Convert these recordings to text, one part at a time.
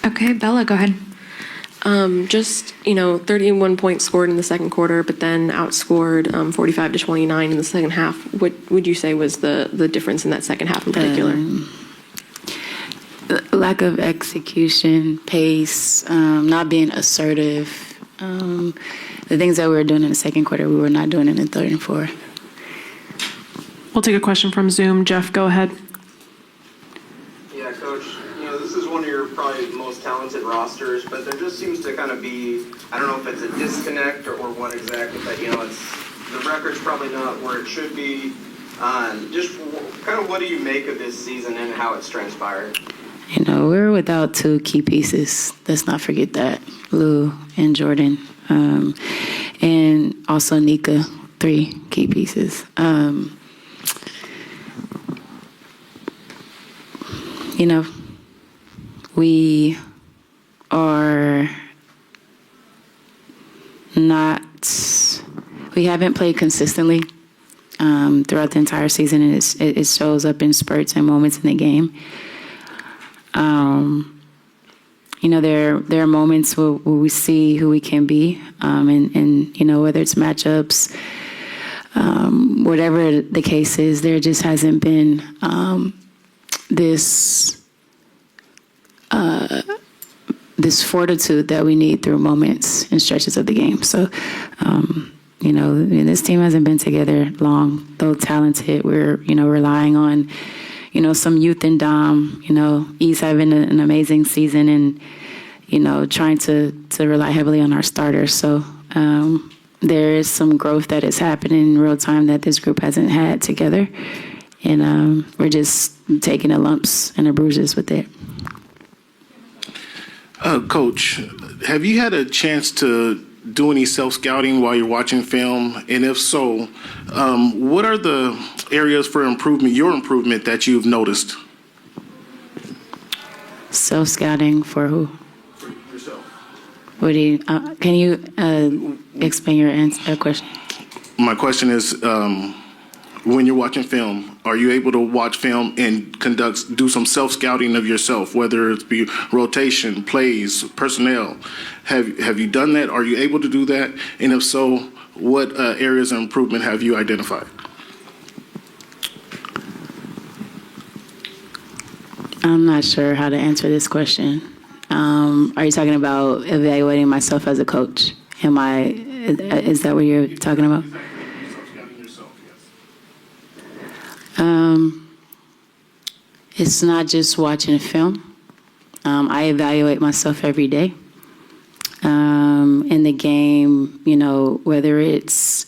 Okay, Bella, go ahead. Just, 31 points scored in the second quarter, but then outscored 45-29 in the second half. What would you say was the difference in that second half in particular? Lack of execution, pace, not being assertive. The things that we were doing in the second quarter, we were not doing in the third and fourth. We'll take a question from Zoom. Jeff, go ahead. Yeah, Coach, this is one of your probably most talented rosters, but there just seems to kind of be, I don't know if it's a disconnect or what exactly, but, the record's probably not where it should be. Just kind of what do you make of this season and how it's transpired? We're without two key pieces. Let's not forget that. Lou and Jordan. And also Nika, 3 key pieces. We are not, we haven't played consistently throughout the entire season, and it shows up in spurts and moments in the game. There are moments where we see who we can be, and whether it's matchups, whatever the case is, there just hasn't been this fortitude that we need through moments and stretches of the game. So, this team hasn't been together long, though talented. We're, relying on, some youth and Dom, East having an amazing season and, trying to rely heavily on our starters. So there is some growth that is happening in real time that this group hasn't had together. And we're just taking the lumps and the bruises with it. Coach, have you had a chance to do any self-scouting while you're watching film? And if so, what are the areas for your improvement that you've noticed? Self-scouting for who? For yourself. What do you, can you explain your question? My question is, when you're watching film, are you able to watch film and do some self-scouting of yourself, whether it be rotation, plays, personnel? Have you done that? Are you able to do that? And if so, what areas of improvement have you identified? I'm not sure how to answer this question. Are you talking about evaluating myself as a coach? Is that what you're talking about? It's not just watching a film. I evaluate myself every day. In the game, whether it's,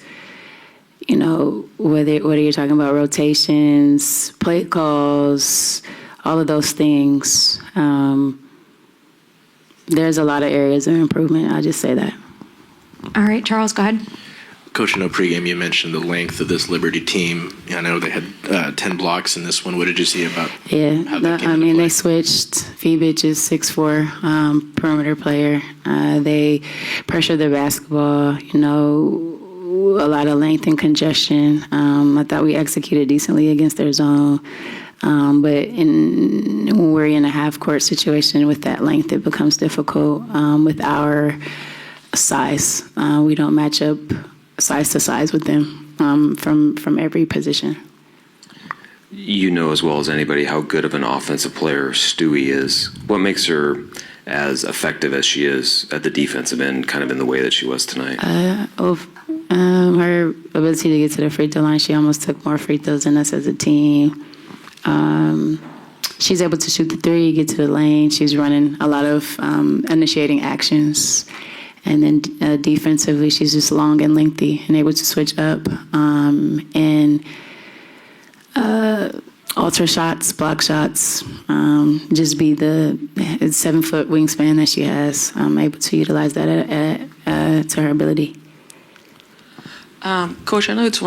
what are you talking about? Rotations, play calls, all of those things. There's a lot of areas of improvement. I'll just say that. All right, Charles, go ahead. Coach, I know pregame you mentioned the length of this Liberty team. I know they had 10 blocks in this one. What did you see about? Yeah, they switched. Phoebich is 6'4", perimeter player. They pressure the basketball. A lot of length and congestion. I thought we executed decently against their zone. But when we're in a half-court situation with that length, it becomes difficult with our size. We don't match up size to size with them from every position. You know as well as anybody how good of an offensive player Stewie is. What makes her as effective as she is at the defensive end, kind of in the way that she was tonight? Her ability to get to the free throw line. She almost took more free throws than us as a team. She's able to shoot the three, get to the lane. She's running a lot of initiating actions. And then defensively, she's just long and lengthy and able to switch up and alter shots, block shots, just be the 7-foot wingspan that she has. I'm able to utilize that to her ability. Coach, I know it's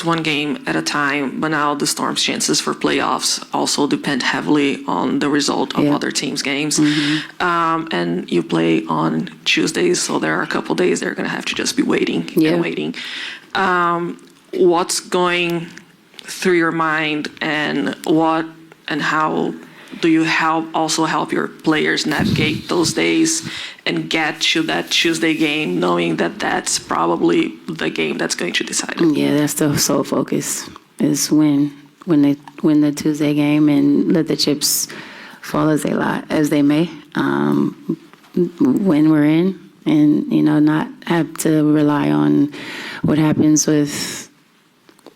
one game at a time, but now the Storm's chances for playoffs also depend heavily on the result of other teams' games. Mm-hmm. And you play on Tuesdays, so there are a couple days they're going to have to just be waiting and waiting. What's going through your mind, and what and how do you also help your players navigate those days and get to that Tuesday game, knowing that that's probably the game that's going to decide it? Yeah, that's the sole focus, is when they win the Tuesday game and let the chips fall as they may, when we're in, and, not have to rely on what happens with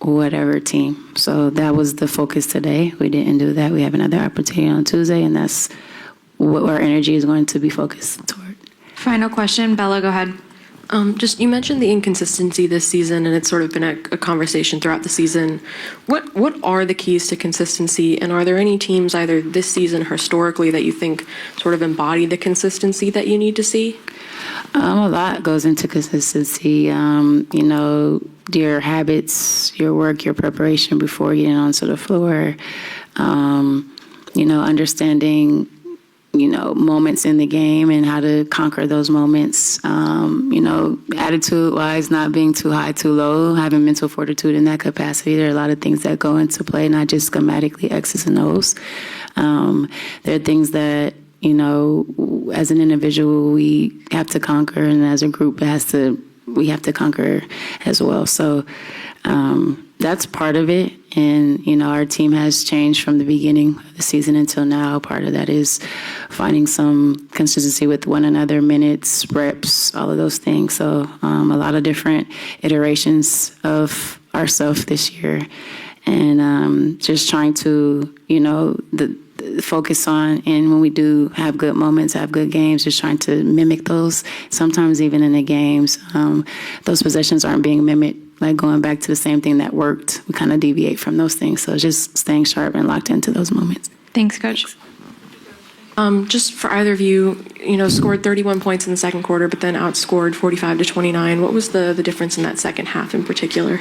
whatever team. So that was the focus today. We didn't do that. We have another opportunity on Tuesday, and that's what our energy is going to be focused toward. Final question. Bella, go ahead. You mentioned the inconsistency this season, and it's sort of been a conversation throughout the season. What are the keys to consistency, and are there any teams either this season or historically that you think sort of embody the consistency that you need to see? A lot goes into consistency. Your habits, your work, your preparation before getting onto the floor. Understanding moments in the game and how to conquer those moments. Attitude-wise, not being too high, too low, having mental fortitude in that capacity. There are a lot of things that go into play, not just schematically X's and O's. There are things that, as an individual, we have to conquer, and as a group, we have to conquer as well. So that's part of it. And, our team has changed from the beginning of the season until now. Part of that is finding some consistency with one another, minutes, reps, all of those things. So a lot of different iterations of ourselves this year. And just trying to, focus on, and when we do have good moments, have good games, just trying to mimic those. Sometimes even in the games, those possessions aren't being mimicked, like going back to the same thing that worked. We kind of deviate from those things. So just staying sharp and locked into those moments. Thanks, Coach. Just for either of you, scored 31 points in the second quarter, but then outscored 45-29. What was the difference in that second half in particular?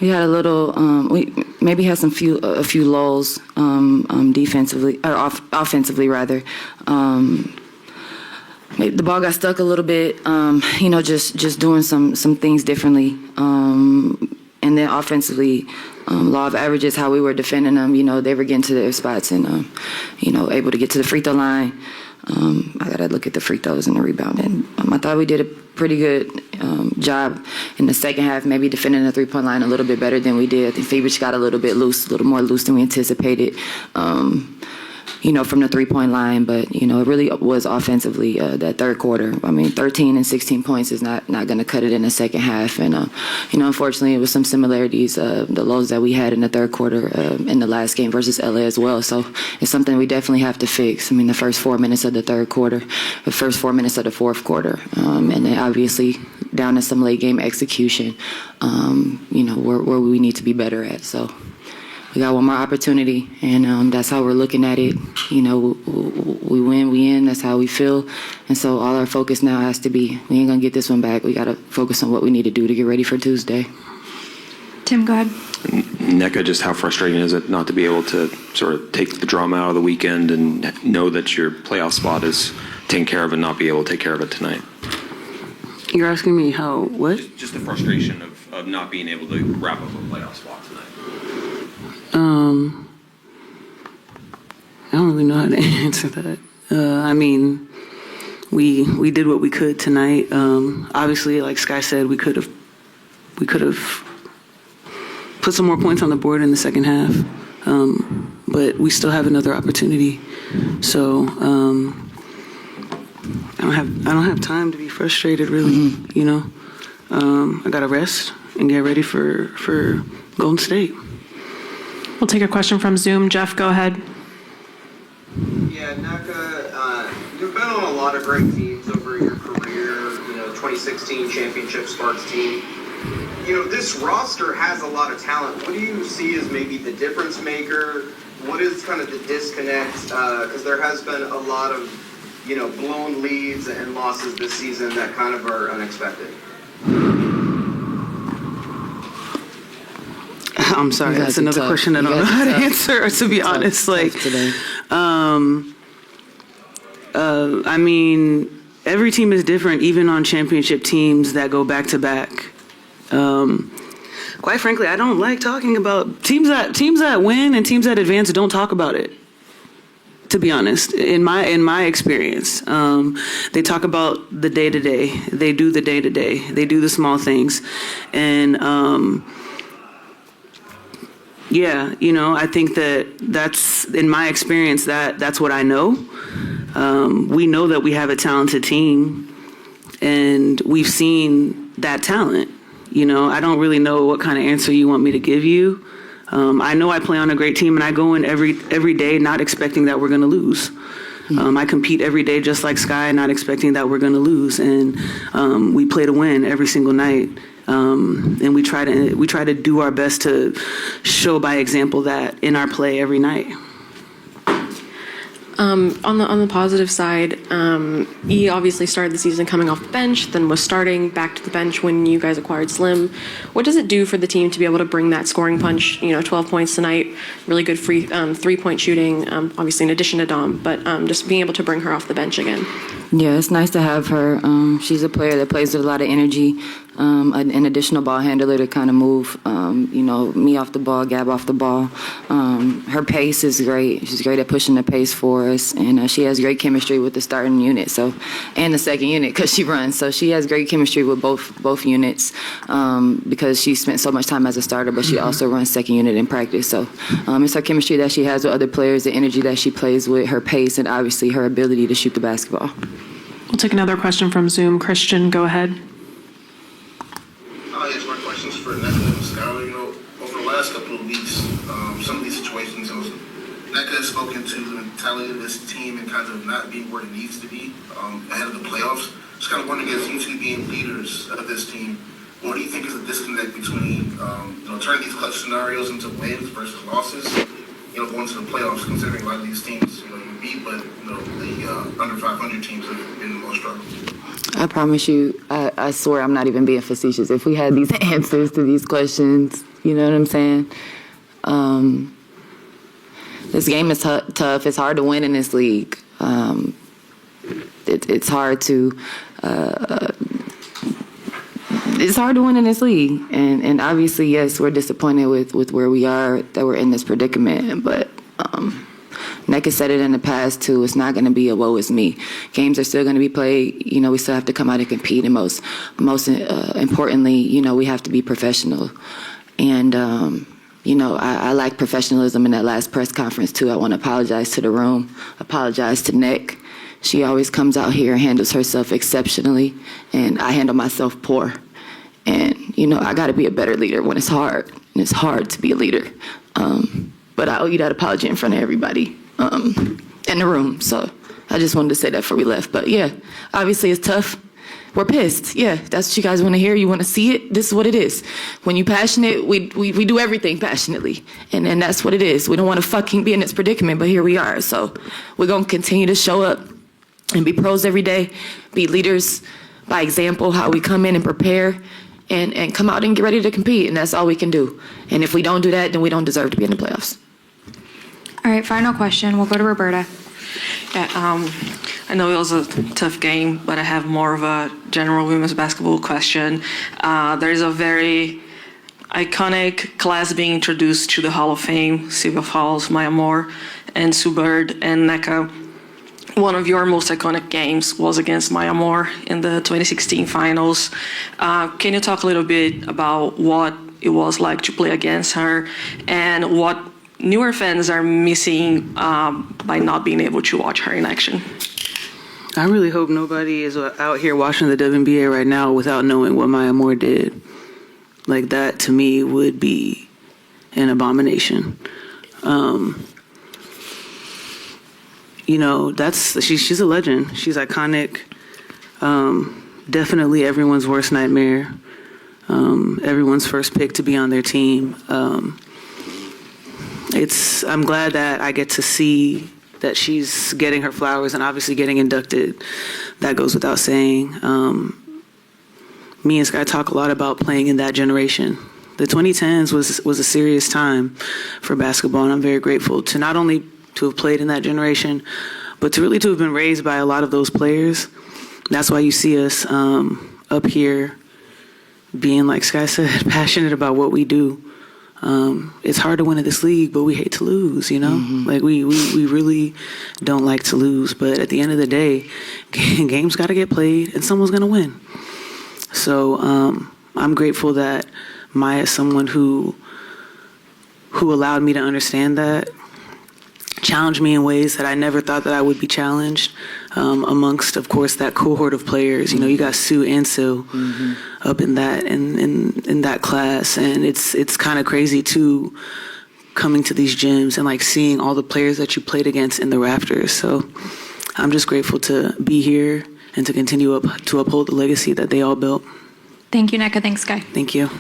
We had a little. We maybe had a few lulls defensively or offensively rather. The ball got stuck a little bit. Just doing some things differently. And then offensively, law of averages, how we were defending them. They were getting to their spots and able to get to the free throw line. I gotta look at the free throws and the rebounding. I thought we did a pretty good job in the second half, maybe defending the three-point line a little bit better than we did. I think Fevich got a little more loose than we anticipated. From the three-point line, but it really was offensively that third quarter. 13 and 16 points is not going to cut it in the second half, and unfortunately, it was some similarities, the lows that we had in the third quarter in the last game versus LA as well. So it's something we definitely have to fix. The first 4 minutes of the third quarter, the first 4 minutes of the fourth quarter, and then obviously down to some late game execution. Where we need to be better at. So. We got one more opportunity, and that's how we're looking at it. We win, we in. That's how we feel. And so all our focus now has to be, we ain't going to get this one back. We got to focus on what we need to do to get ready for Tuesday. Tim, go ahead. Nneka, just how frustrating is it not to be able to sort of take the drama out of the weekend and know that your playoff spot is taken care of and not be able to take care of it tonight? You're asking me how, what? Just the frustration of not being able to wrap up a playoff spot tonight. I don't really know how to answer that. We did what we could tonight. Obviously, like Sky said, we could have put some more points on the board in the second half, but we still have another opportunity. So I don't have time to be frustrated, really. I gotta rest and get ready for Golden State. We'll take a question from Zoom. Jeff, go ahead. Yeah, Nneka, you've been on a lot of great teams over your career, 2016 championship Sparks team. This roster has a lot of talent. What do you see as maybe the difference maker? What is kind of the disconnect? Because there has been a lot of, blown leads and losses this season that kind of are unexpected. I'm sorry, that's another question I don't know how to answer, to be honest. Every team is different, even on championship teams that go back to back. quite frankly, I don't like talking about teams that win and teams that advance don't talk about it. To be honest, in my experience, they talk about the day to day. They do the day to day. They do the small things, and yeah, I think that's in my experience that's what I know. We know that we have a talented team, and we've seen that talent. I don't really know what kind of answer you want me to give you. I know I play on a great team, and I go in every day not expecting that we're going to lose. I compete every day just like Sky, not expecting that we're going to lose, and we play to win every single night. And we try to do our best to show by example that in our play every night. On the positive side, he obviously started the season coming off the bench, then was starting back to the bench when you guys acquired Slim. What does it do for the team to be able to bring that scoring punch? 12 points tonight, really good free 3-point shooting, obviously in addition to Dom, but just being able to bring her off the bench again. Yeah, it's nice to have her. She's a player that plays with a lot of energy, an additional ball handler to kind of move, me off the ball, Gab off the ball. Her pace is great. She's great at pushing the pace for us, and she has great chemistry with the starting unit, and the second unit because she runs. So she has great chemistry with both units because she spent so much time as a starter, but she also runs second unit in practice. So it's her chemistry that she has with other players, the energy that she plays with, her pace, and obviously her ability to shoot the basketball. We'll take another question from Zoom. Christian, go ahead. Yes, my question's for Nneka and Skylar. Over the last couple of weeks, some of these situations, Nneka has spoken to the mentality of this team and kind of not being where it needs to be ahead of the playoffs. Just kind of wondering, as you two being leaders of this team, what do you think is the disconnect between turning these clutch scenarios into wins versus losses? Going to the playoffs, considering a lot of these teams, you beat, but the under 500 teams have been the most struggle. I promise you, I swear I'm not even being facetious. If we had these answers to these questions, you know what I'm saying? This game is tough. It's hard to win in this league. It's hard to win in this league. And obviously, yes, we're disappointed with where we are, that we're in this predicament. But Nneka said it in the past, too. It's not going to be a woe is me. Games are still going to be played. We still have to come out and compete. And most importantly, we have to be professional. And, I like professionalism in that last press conference, too. I want to apologize to the room, apologize to Nick. She always comes out here and handles herself exceptionally, and I handle myself poor. And, I got to be a better leader when it's hard, and it's hard to be a leader. But I owe you that apology in front of everybody in the room. So I just wanted to say that before we left. But, yeah, obviously it's tough. We're pissed. Yeah, that's what you guys want to hear. You want to see it? This is what it is. When you're passionate, we do everything passionately. And that's what it is. We don't want to fucking be in this predicament, but here we are. So we're going to continue to show up and be pros every day, be leaders by example, how we come in and prepare and come out and get ready to compete. And that's all we can do. And if we don't do that, then we don't deserve to be in the playoffs. All right, final question. We'll go to Roberta. Yeah, I know it was a tough game, but I have more of a general women's basketball question. There's a very iconic class being introduced to the Hall of Fame: Sylvia Fowles, Maya Moore, and Sue Bird, and Nneka. One of your most iconic games was against Maya Moore in the 2016 finals. Can you talk a little bit about what it was like to play against her and what newer fans are missing by not being able to watch her in action? I really hope nobody is out here watching the WNBA right now without knowing what Maya Moore did. Like, that to me would be an abomination. She's a legend. She's iconic. Definitely everyone's worst nightmare. Everyone's first pick to be on their team. I'm glad that I get to see that she's getting her flowers and obviously getting inducted. That goes without saying. Me and Sky talk a lot about playing in that generation. The 2010s was a serious time for basketball, and I'm very grateful to not only to have played in that generation, but to have been raised by a lot of those players. That's why you see us up here being, like Sky said, passionate about what we do. It's hard to win in this league, but we hate to lose, you know? Like, we really don't like to lose. But at the end of the day, games got to get played, and someone's going to win. So I'm grateful that Maya is someone who allowed me to understand that, challenged me in ways that I never thought that I would be challenged, amongst, of course, that cohort of players. You know, you got Sue and Sil up in that class, and it's kind of crazy too, coming to these gyms and like seeing all the players that you played against in the rafters. So I'm just grateful to be here and to continue to uphold the legacy that they all built. Thank you, Nneka. Thanks, Sky. Thank you.